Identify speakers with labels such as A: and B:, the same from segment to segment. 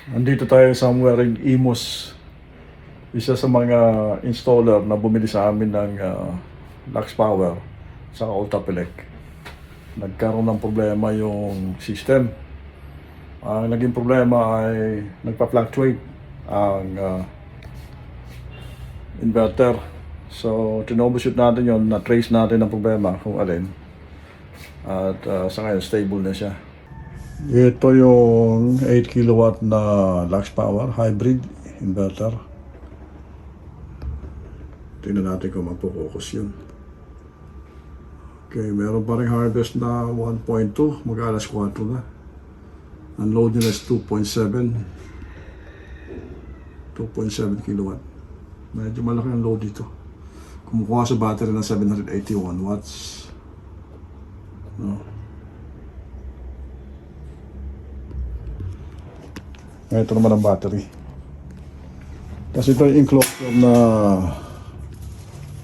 A: Nandito tayo somewhere in Imus. Isa sa mga installer na bumili sa amin ng Lux Power sa Ultrapelec. Nagkaroon ng problema yung system. Ang naging problema ay nagpa-fluctuate ang inverter. So, tinoboshoot natin yon, na-trace natin ang problema kung alin. At sa ngayon, stable na siya. Ito yung 8 kilowatt na Lux Power hybrid inverter. Tingnan natin kung magpo-focus yun. Okay, meron pa rin harvest na 1.2, mag-alas 4 na. Ang load nila is 2.7 kilowatt. Medyo malaki ang load dito. Kumukuha sa battery ng 781 watts. No. Ito naman ang battery. Kasi ito yung enclosure na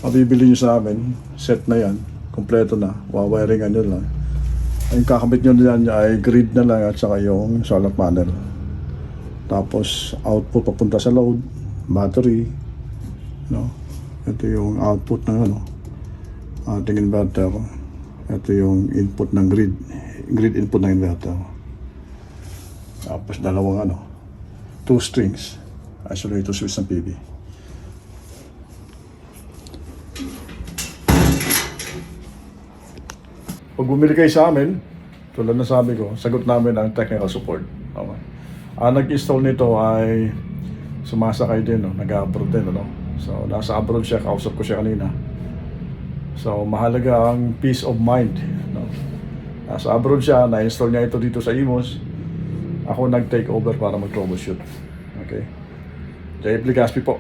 A: mabibili nyo sa amin. Set na yan. Kompleto na. Wawiringan nyo lang. Ang kakabit nyo yan ay grid na lang at saka yung solar panel. Tapos output papunta sa load. Battery. No? Ito yung output ng ating inverter. Ito yung input ng grid. Grid input ng inverter. Tapos dalawang 2 strings, isolator switch ng PV. Pag bumili kayo sa amin, tulad na sabi ko, sagot namin ang technical support. Okay. Ang nag-install nito ay sumasakay din, nag-abroad din. So, nasa abroad siya, kausap ko siya kanina. So, mahalaga ang peace of mind. Nasa abroad siya, na-install niya ito dito sa Imus. Ako nag-take over para mag-troubleshoot. Okay? Jay Pligaspi po.